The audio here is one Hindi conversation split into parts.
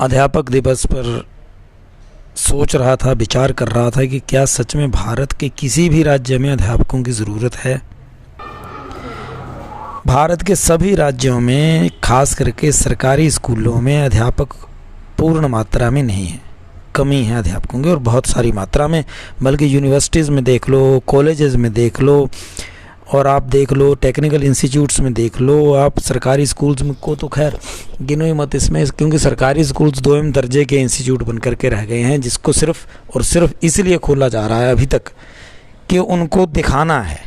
अध्यापक दिवस पर सोच रहा था, विचार कर रहा था कि क्या सच में भारत के किसी भी राज्य में अध्यापकों की ज़रूरत है। भारत के सभी राज्यों में, खास करके सरकारी स्कूलों में अध्यापक पूर्ण मात्रा में नहीं है, कमी है अध्यापकों की, और बहुत सारी मात्रा में। बल्कि यूनिवर्सिटीज़ में देख लो, कॉलेजेस में देख लो, और आप देख लो टेक्निकल इंस्टीट्यूट्स में देख लो, आप सरकारी स्कूल्स में को तो खैर गिनो ही मत इसमें, क्योंकि सरकारी स्कूल्स दोयम दर्जे के इंस्टीट्यूट बन करके रह गए हैं, जिसको सिर्फ और सिर्फ इसलिए खोला जा रहा है अभी तक कि उनको दिखाना है।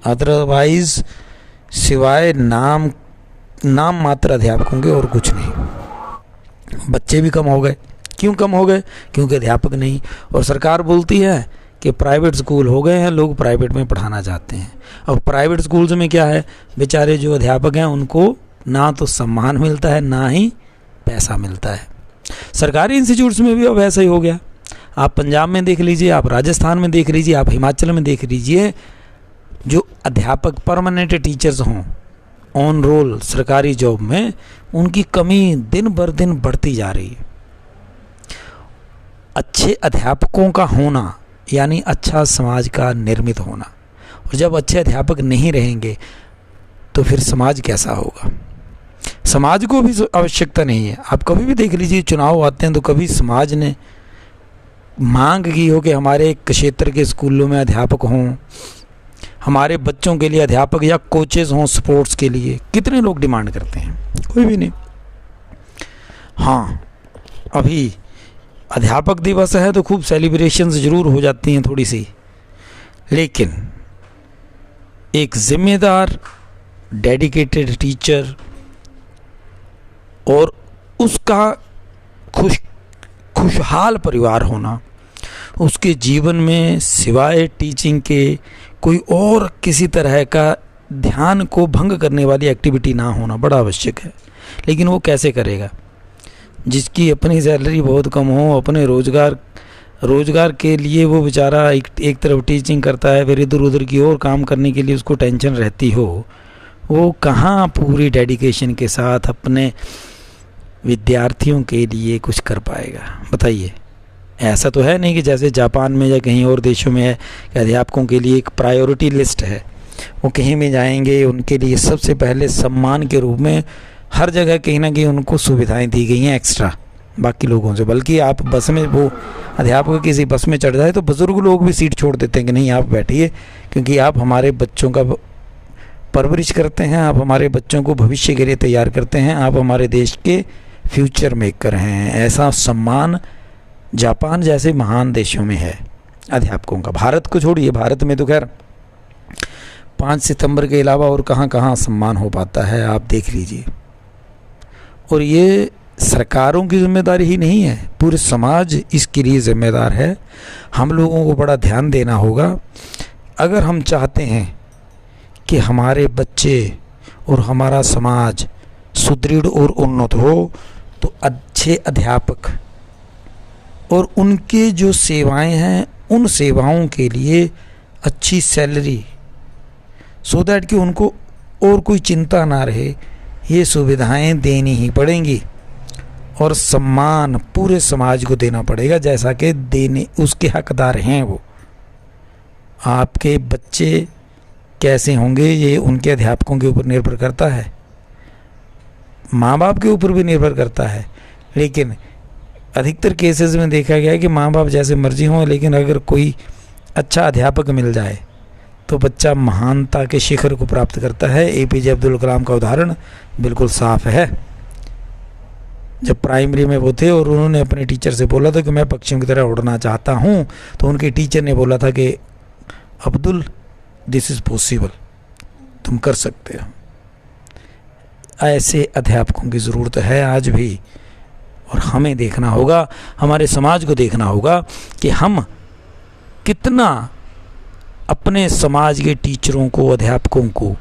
अदरवाइज़ सिवाय नाम मात्र अध्यापकों के और कुछ नहीं। बच्चे भी कम हो गए। क्यों कम हो गए? क्योंकि अध्यापक नहीं। और सरकार बोलती है कि प्राइवेट स्कूल हो गए हैं, लोग प्राइवेट में पढ़ाना चाहते हैं। अब प्राइवेट स्कूल्स में क्या है, बेचारे जो अध्यापक हैं उनको ना तो सम्मान मिलता है, ना ही पैसा मिलता है। सरकारी इंस्टीट्यूट्स में भी अब ऐसा ही हो गया। आप पंजाब में देख लीजिए, आप राजस्थान में देख लीजिए, आप हिमाचल में देख लीजिए, जो अध्यापक परमानेंट टीचर्स हों ऑन रोल सरकारी जॉब में, उनकी कमी दिन बर दिन बढ़ती जा रही है। अच्छे अध्यापकों का होना यानी अच्छा समाज का निर्मित होना, और जब अच्छे अध्यापक नहीं रहेंगे तो फिर समाज कैसा होगा? समाज को भी आवश्यकता नहीं है। आप कभी भी देख लीजिए, चुनाव आते हैं तो कभी समाज ने मांग की हो कि हमारे क्षेत्र के स्कूलों में अध्यापक हों, हमारे बच्चों के लिए अध्यापक या कोचेस हों स्पोर्ट्स के लिए। कितने लोग डिमांड करते हैं? कोई भी नहीं। हाँ, अभी अध्यापक दिवस है तो खूब सेलिब्रेशंस ज़रूर हो जाती हैं थोड़ी सी, लेकिन एक जिम्मेदार डेडिकेटेड टीचर और उसका खुशहाल परिवार होना, उसके जीवन में सिवाय टीचिंग के कोई और किसी तरह का ध्यान को भंग करने वाली एक्टिविटी ना होना बड़ा आवश्यक है। लेकिन वो कैसे करेगा? जिसकी अपनी सैलरी बहुत कम हो, अपने रोज़गार के लिए वो बेचारा एक तरफ टीचिंग करता है, फिर इधर उधर की और काम करने के लिए उसको टेंशन रहती हो, वो कहाँ पूरी डेडिकेशन के साथ अपने विद्यार्थियों के लिए कुछ कर पाएगा? बताइए। ऐसा तो है नहीं कि जैसे जापान में या कहीं और देशों में है कि अध्यापकों के लिए एक प्रायोरिटी लिस्ट है, वो कहीं में जाएंगे उनके लिए सबसे पहले सम्मान के रूप में हर जगह कहीं ना कहीं उनको सुविधाएं दी गई हैं एक्स्ट्रा बाकी लोगों से। बल्कि आप बस में, वो अध्यापक किसी बस में चढ़ जाए तो बुज़ुर्ग लोग भी सीट छोड़ देते हैं कि नहीं आप बैठिए, क्योंकि आप हमारे बच्चों का परवरिश करते हैं, आप हमारे बच्चों को भविष्य के लिए तैयार करते हैं, आप हमारे देश के फ्यूचर मेकर हैं। ऐसा सम्मान जापान जैसे महान देशों में है अध्यापकों का। भारत को छोड़िए, भारत में तो खैर 5 सितंबर के अलावा और कहाँ कहाँ सम्मान हो पाता है, आप देख लीजिए। और ये सरकारों की जिम्मेदारी ही नहीं है, पूरे समाज इसके लिए जिम्मेदार है। हम लोगों को बड़ा ध्यान देना होगा। अगर हम चाहते हैं कि हमारे बच्चे और हमारा समाज सुदृढ़ और उन्नत हो, तो अच्छे अध्यापक और उनके जो सेवाएं हैं, उन सेवाओं के लिए अच्छी सैलरी, सो दैट कि उनको और कोई चिंता ना रहे, ये सुविधाएं देनी ही पड़ेंगी। और सम्मान पूरे समाज को देना पड़ेगा जैसा कि देने उसके हकदार हैं वो। आपके बच्चे कैसे होंगे ये उनके अध्यापकों के ऊपर निर्भर करता है, माँ बाप के ऊपर भी निर्भर करता है। लेकिन अधिकतर केसेस में देखा गया है कि माँ बाप जैसे मर्जी हों, लेकिन अगर कोई अच्छा अध्यापक मिल जाए तो बच्चा महानता के शिखर को प्राप्त करता है। एपीजे अब्दुल कलाम का उदाहरण बिल्कुल साफ है। जब प्राइमरी में वो थे और उन्होंने अपने टीचर से बोला था कि मैं पक्षियों की तरह उड़ना चाहता हूँ, तो उनके टीचर ने बोला था कि अब्दुल, दिस इज़ पॉसिबल, तुम कर सकते हो। ऐसे अध्यापकों की ज़रूरत है आज भी। और हमें देखना होगा, हमारे समाज को देखना होगा कि हम कितना अपने समाज के टीचरों को, अध्यापकों को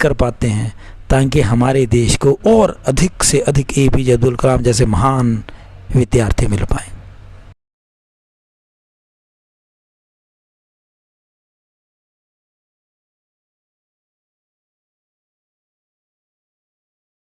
कर पाते हैं, ताकि हमारे देश को और अधिक से अधिक एपीजे अब्दुल कलाम जैसे महान विद्यार्थी मिल पाएं।